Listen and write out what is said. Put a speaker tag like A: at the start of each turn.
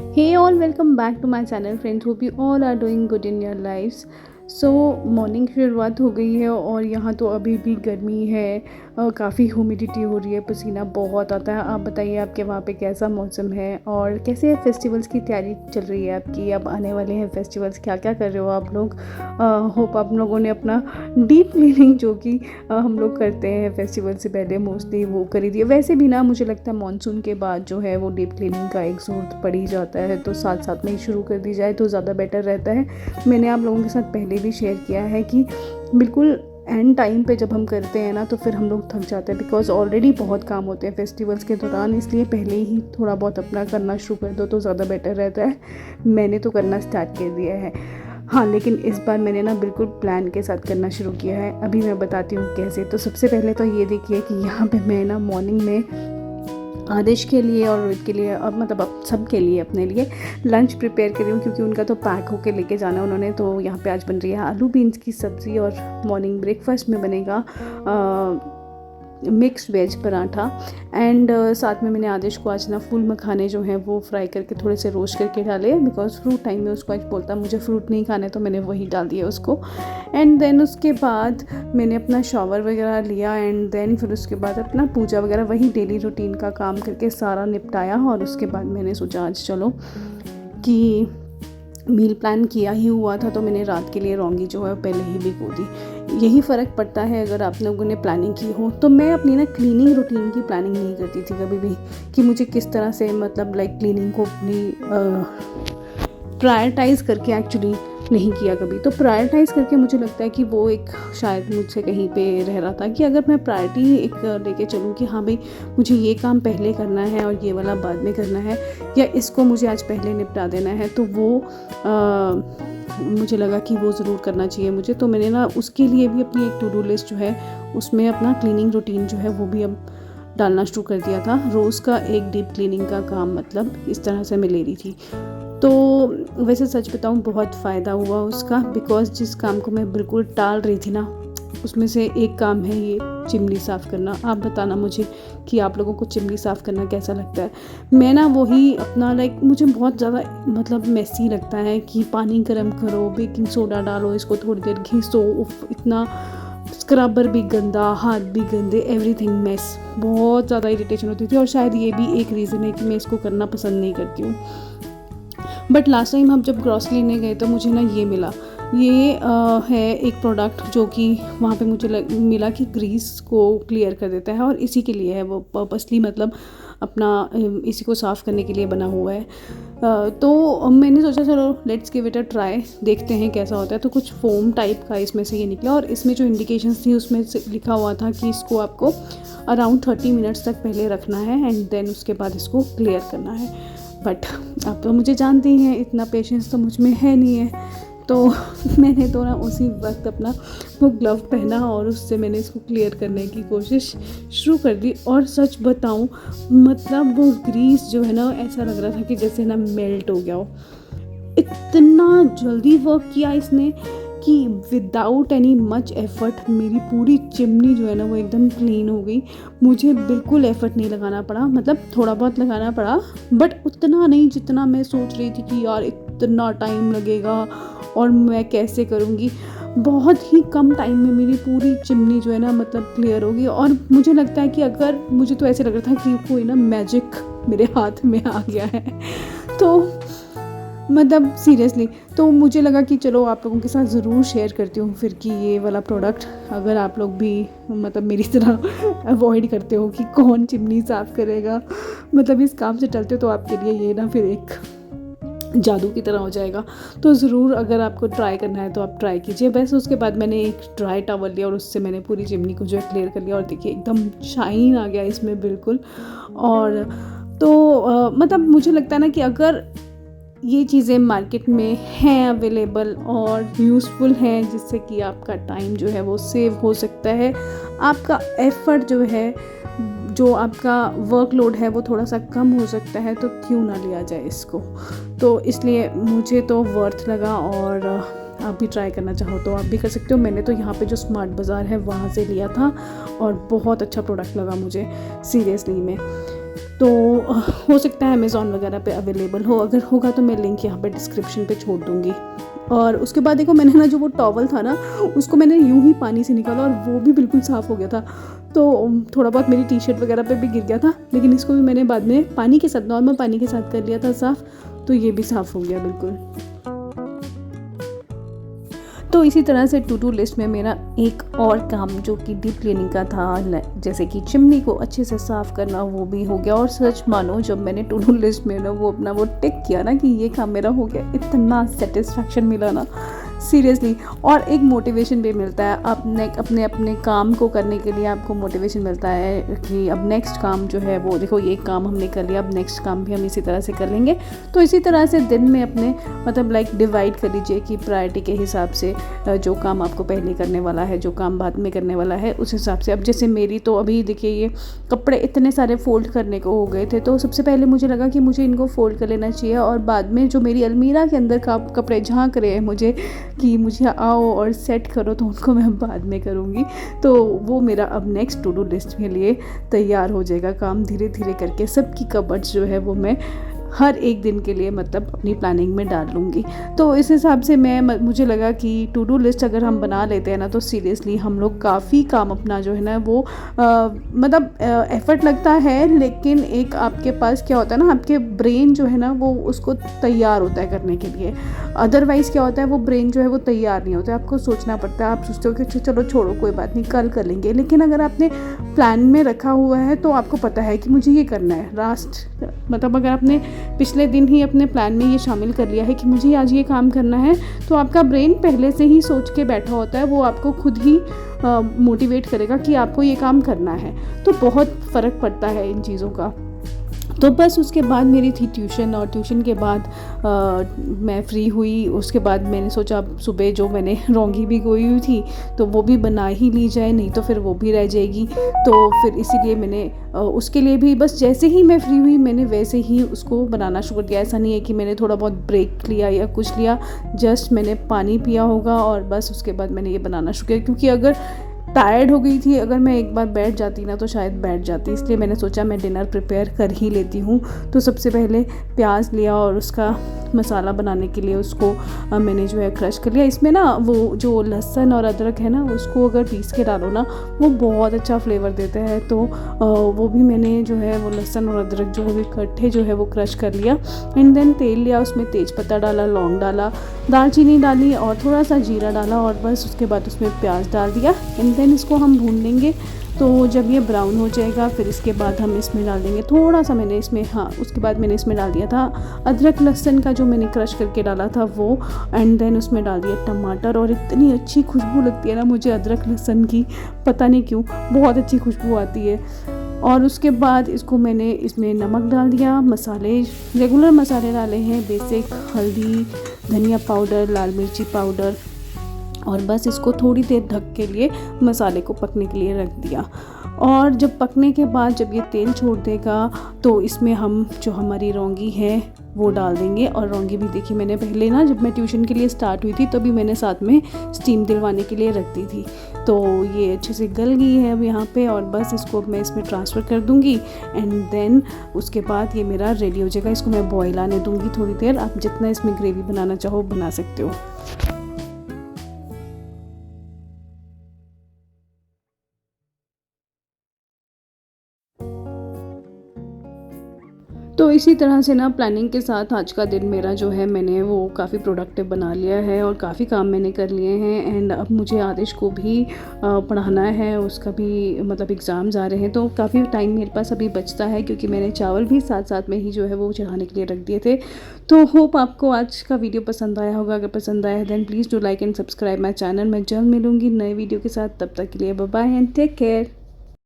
A: Hey all, welcome back to my channel friends. Hope you all are doing good in your lives. So morning की शुरुआत हो गई है और यहाँ तो अभी भी गर्मी है, काफ़ी ह्यूमिडिटी हो रही है, पसीना बहुत आता है। आप बताइए आपके वहाँ पे कैसा मौसम है और कैसे फेस्टिवल्स की तैयारी चल रही है आपकी। अब आने वाले हैं फेस्टिवल्स, क्या क्या कर रहे हो आप लोग। होप आप लोगों ने अपना डीप क्लीनिंग जो कि हम लोग करते हैं फेस्टिवल से पहले मोस्टली वो कर ही दिया। वैसे भी ना मुझे लगता है मानसून के बाद जो है वो डीप क्लीनिंग का एक ज़रूरत पड़ ही जाता है, तो साथ साथ में ही शुरू कर दी जाए तो ज़्यादा बेटर रहता है। मैंने आप लोगों के साथ पहले भी शेयर किया है कि बिल्कुल एंड टाइम पे जब हम करते हैं ना तो फिर हम लोग थक जाते हैं, बिकॉज ऑलरेडी बहुत काम होते हैं फेस्टिवल्स के दौरान, इसलिए पहले ही थोड़ा बहुत अपना करना शुरू कर दो तो ज़्यादा बेटर रहता है। मैंने तो करना स्टार्ट कर दिया है, हाँ, लेकिन इस बार मैंने ना बिल्कुल प्लान के साथ करना शुरू किया है। अभी मैं बताती हूँ कैसे। तो सबसे पहले तो ये देखिए कि यहाँ पे मैं ना मॉर्निंग में आदेश के लिए और रोहित के लिए, अब मतलब अब सब के लिए अपने लिए लंच प्रिपेयर कर रही हूँ, क्योंकि उनका तो पैक होके लेके जाना है उन्होंने। तो यहाँ पे आज बन रही है आलू बीन्स की सब्ज़ी और मॉर्निंग ब्रेकफास्ट में बनेगा मिक्स्ड वेज पराठा। एंड साथ में मैंने आदेश को आज ना फूल मखाने जो हैं वो फ्राई करके थोड़े से रोस्ट करके डाले, बिकॉज फ्रूट टाइम में उसको आज बोलता मुझे फ्रूट नहीं खाने, तो मैंने वही डाल दिया उसको। एंड देन उसके बाद मैंने अपना शॉवर वगैरह लिया एंड देन फिर उसके बाद अपना पूजा वगैरह वही डेली रूटीन का काम करके सारा निपटाया। और उसके बाद मैंने सोचा आज चलो कि मील प्लान किया ही हुआ था, तो मैंने रात के लिए रौंगी जो है पहले ही भिगो दी। यही फ़र्क पड़ता है अगर आप लोगों ने प्लानिंग की हो। तो मैं अपनी ना क्लीनिंग रूटीन की प्लानिंग नहीं करती थी कभी भी, कि मुझे किस तरह से मतलब लाइक क्लीनिंग को अपनी प्रायोरिटाइज़ करके एक्चुअली नहीं किया कभी। तो प्रायोरिटाइज़ करके मुझे लगता है कि वो एक शायद मुझसे कहीं पे रह रहा था कि अगर मैं प्रायोरिटी एक लेके चलूँ कि हाँ भाई मुझे ये काम पहले करना है और ये वाला बाद में करना है, या इसको मुझे आज पहले निपटा देना है, तो वो मुझे लगा कि वो ज़रूर करना चाहिए मुझे। तो मैंने ना उसके लिए भी अपनी एक टू डू लिस्ट जो है उसमें अपना क्लीनिंग रूटीन जो है वो भी अब डालना शुरू कर दिया था। रोज़ का एक डीप क्लीनिंग का काम मतलब इस तरह से मैं ले रही थी। तो वैसे सच बताऊं बहुत फ़ायदा हुआ उसका, बिकॉज़ जिस काम को मैं बिल्कुल टाल रही थी ना उसमें से एक काम है ये चिमनी साफ़ करना। आप बताना मुझे कि आप लोगों को चिमनी साफ़ करना कैसा लगता है। मैं ना वही अपना लाइक मुझे बहुत ज़्यादा मतलब मेसी लगता है कि पानी गर्म करो, बेकिंग सोडा डालो, इसको थोड़ी देर घिसो, इतना स्क्रबर भी गंदा, हाथ भी गंदे, एवरीथिंग मेस। बहुत ज़्यादा इरिटेशन होती थी और शायद ये भी एक रीज़न है कि मैं इसको करना पसंद नहीं करती हूँ। बट लास्ट टाइम हम जब ग्रॉसरी लेने गए तो मुझे ना ये मिला, ये है एक प्रोडक्ट जो कि वहाँ पे मुझे मिला कि ग्रीस को क्लियर कर देता है और इसी के लिए है वो, पर्पसली मतलब अपना इसी को साफ़ करने के लिए बना हुआ है। तो मैंने सोचा चलो let's give it a try, देखते हैं कैसा होता है। तो कुछ फोम टाइप का इसमें से ये निकला और इसमें जो इंडिकेशंस थी उसमें से लिखा हुआ था कि इसको आपको अराउंड 30 मिनट्स तक पहले रखना है एंड देन उसके बाद इसको क्लियर करना है। बट आप तो मुझे जानते ही हैं, इतना पेशेंस तो मुझ में है नहीं है। तो मैंने तो ना उसी वक्त अपना वो ग्लव पहना और उससे मैंने इसको क्लियर करने की कोशिश शुरू कर दी। और सच बताऊं मतलब वो ग्रीस जो है ना ऐसा लग रहा था कि जैसे ना मेल्ट हो गया हो। इतना जल्दी वर्क किया इसने कि विदाउट एनी मच एफ़र्ट मेरी पूरी चिमनी जो है ना वो एकदम क्लीन हो गई। मुझे बिल्कुल एफ़र्ट नहीं लगाना पड़ा, मतलब थोड़ा बहुत लगाना पड़ा बट उतना नहीं जितना मैं सोच रही थी कि यार इतना टाइम लगेगा और मैं कैसे करूँगी। बहुत ही कम टाइम में मेरी पूरी चिमनी जो है ना मतलब क्लियर होगी। और मुझे लगता है कि अगर मुझे तो ऐसे लग रहा था कि कोई ना मैजिक मेरे हाथ में आ गया है। तो मतलब सीरियसली तो मुझे लगा कि चलो आप लोगों के साथ ज़रूर शेयर करती हूँ फिर कि ये वाला प्रोडक्ट अगर आप लोग भी मतलब मेरी तरह अवॉइड करते हो कि कौन चिमनी साफ़ करेगा, मतलब इस काम से टलते हो, तो आपके लिए ये ना फिर एक जादू की तरह हो जाएगा। तो ज़रूर अगर आपको ट्राई करना है तो आप ट्राई कीजिए। बस उसके बाद मैंने एक ड्राई टॉवल लिया और उससे मैंने पूरी चिमनी को जो है क्लियर कर लिया और देखिए एकदम शाइन आ गया इसमें बिल्कुल। और तो मतलब मुझे लगता है ना कि अगर ये चीज़ें मार्केट में हैं अवेलेबल और यूज़फुल हैं जिससे कि आपका टाइम जो है वो सेव हो सकता है, आपका एफ़र्ट जो है, जो आपका वर्कलोड है वो थोड़ा सा कम हो सकता है, तो क्यों ना लिया जाए इसको। तो इसलिए मुझे तो वर्थ लगा और आप भी ट्राई करना चाहो तो आप भी कर सकते हो। मैंने तो यहाँ पे जो स्मार्ट बाज़ार है वहाँ से लिया था और बहुत अच्छा प्रोडक्ट लगा मुझे सीरियसली में। तो हो सकता है अमेज़ॉन वगैरह पे अवेलेबल हो, अगर होगा तो मैं लिंक यहाँ पे डिस्क्रिप्शन पे छोड़ दूँगी। और उसके बाद देखो मैंने ना जो वो टॉवल था ना, उसको मैंने यूं ही पानी से निकाला और वो भी बिल्कुल साफ़ हो गया था। तो थोड़ा बहुत मेरी टी शर्ट वगैरह पे भी गिर गया था, लेकिन इसको भी मैंने बाद में पानी के साथ, नॉर्मल पानी के साथ कर लिया था साफ़, तो ये भी साफ़ हो गया बिल्कुल। तो इसी तरह से टू डू लिस्ट में मेरा एक और काम जो कि डीप क्लीनिंग का था, जैसे कि चिमनी को अच्छे से साफ़ करना, वो भी हो गया। और सच मानो जब मैंने टू डू लिस्ट में ना वो अपना वो टिक किया ना कि ये काम मेरा हो गया, इतना सेटिस्फैक्शन मिला ना सीरियसली। और एक मोटिवेशन भी मिलता है अपने अपने अपने काम को करने के लिए, आपको मोटिवेशन मिलता है कि अब नेक्स्ट काम जो है वो देखो, ये काम हमने कर लिया, अब नेक्स्ट काम भी हम इसी तरह से कर लेंगे। तो इसी तरह से दिन में अपने मतलब लाइक डिवाइड कर लीजिए कि प्रायोरिटी के हिसाब से जो काम आपको पहले करने वाला है, जो काम बाद में करने वाला है, उस हिसाब से। अब जैसे मेरी तो अभी देखिए ये कपड़े इतने सारे फ़ोल्ड करने को हो गए थे, तो सबसे पहले मुझे लगा कि मुझे इनको फ़ोल्ड कर लेना चाहिए, और बाद में जो मेरी अलमीरा के अंदर का कपड़े झांक रहे हैं मुझे कि मुझे आओ और सेट करो, तो उनको मैं बाद में करूँगी। तो वो मेरा अब नेक्स्ट टू डू लिस्ट के लिए तैयार हो जाएगा काम, धीरे धीरे करके सबकी कबर्ड्स जो है वो मैं हर एक दिन के लिए मतलब अपनी प्लानिंग में डाल लूँगी। तो इस हिसाब से मुझे लगा कि टू डू लिस्ट अगर हम बना लेते हैं ना, तो सीरियसली हम लोग काफ़ी काम अपना जो है ना वो मतलब एफ़र्ट लगता है, लेकिन एक आपके पास क्या होता है ना, आपके ब्रेन जो है ना वो उसको तैयार होता है करने के लिए। अदरवाइज़ क्या होता है, वो ब्रेन जो है वो तैयार नहीं होता है, आपको सोचना पड़ता है। आप सोचते हो कि चलो छोड़ो कोई बात नहीं, कल कर लेंगे। लेकिन अगर आपने प्लान में रखा हुआ है तो आपको पता है कि मुझे ये करना है। मतलब अगर आपने पिछले दिन ही अपने प्लान में ये शामिल कर लिया है कि मुझे आज ये काम करना है, तो आपका ब्रेन पहले से ही सोच के बैठा होता है, वो आपको खुद ही मोटिवेट करेगा कि आपको ये काम करना है। तो बहुत फ़र्क पड़ता है इन चीज़ों का। तो बस उसके बाद मेरी थी ट्यूशन, और ट्यूशन के बाद मैं फ्री हुई। उसके बाद मैंने सोचा सुबह जो मैंने रौंगी भी गोई हुई थी तो वो भी बना ही ली जाए, नहीं तो फिर वो भी रह जाएगी। तो फिर इसीलिए मैंने उसके लिए भी बस जैसे ही मैं फ्री हुई मैंने वैसे ही उसको बनाना शुरू कर दिया। ऐसा नहीं है कि मैंने थोड़ा बहुत ब्रेक लिया या कुछ लिया, जस्ट मैंने पानी पिया होगा और बस उसके बाद मैंने ये बनाना शुरू किया। क्योंकि अगर टायर्ड हो गई थी, अगर मैं एक बार बैठ जाती ना तो शायद बैठ जाती, इसलिए मैंने सोचा मैं डिनर प्रिपेयर कर ही लेती हूँ। तो सबसे पहले प्याज लिया और उसका मसाला बनाने के लिए उसको मैंने जो है क्रश कर लिया। इसमें ना वो जो लहसुन और अदरक है ना, उसको अगर पीस के डालो ना वो बहुत अच्छा फ्लेवर देता है। तो वो भी मैंने जो है वो लहसुन और अदरक जो है इकट्ठे जो है वो क्रश कर लिया। एंड देन तेल लिया, उसमें तेज़पत्ता डाला, लौंग डाला, दालचीनी डाली और थोड़ा सा जीरा डाला, और बस उसके बाद उसमें प्याज डाल दिया। एंड देन इसको हम भून लेंगे। तो जब ये ब्राउन हो जाएगा फिर इसके बाद हम इसमें डाल देंगे थोड़ा सा, मैंने इसमें उसके बाद मैंने इसमें डाल दिया था अदरक लहसुन का जो मैंने क्रश करके डाला था वो। एंड देन उसमें डाल दिया टमाटर, और इतनी अच्छी खुशबू लगती है ना मुझे अदरक लहसुन की, पता नहीं क्यों बहुत अच्छी खुशबू आती है। और उसके बाद इसको मैंने इसमें नमक डाल दिया, मसाले रेगुलर मसाले डाले हैं, बेसिक हल्दी, धनिया पाउडर, लाल मिर्ची पाउडर, और बस इसको थोड़ी देर ढक के लिए मसाले को पकने के लिए रख दिया। और जब पकने के बाद जब ये तेल छोड़ देगा तो इसमें हम जो हमारी रौंगी है वो डाल देंगे। और रौंगी भी देखिए मैंने पहले ना जब मैं ट्यूशन के लिए स्टार्ट हुई थी तभी मैंने साथ में स्टीम दिलवाने के लिए रख दी थी। तो ये अच्छे से गल गई है अब यहाँ पे, और बस इसको मैं इसमें ट्रांसफ़र कर दूँगी। एंड देन उसके बाद ये मेरा रेडी हो जाएगा। इसको मैं बॉयल आने दूँगी थोड़ी देर। आप जितना इसमें ग्रेवी बनाना चाहो बना सकते हो। तो इसी तरह से ना प्लानिंग के साथ आज का दिन मेरा जो है मैंने वो काफ़ी प्रोडक्टिव बना लिया है, और काफ़ी काम मैंने कर लिए हैं। एंड अब मुझे आदिश को भी पढ़ाना है, उसका भी मतलब एग्ज़ाम्स आ रहे हैं, तो काफ़ी टाइम मेरे पास अभी बचता है, क्योंकि मैंने चावल भी साथ साथ में ही जो है वो चढ़ाने के लिए रख दिए थे। तो होप आपको आज का वीडियो पसंद आया होगा। अगर पसंद आया then please do like and subscribe my channel. मैं जल्द मिलूँगी नए वीडियो के साथ, तब तक के लिए bye bye and take care.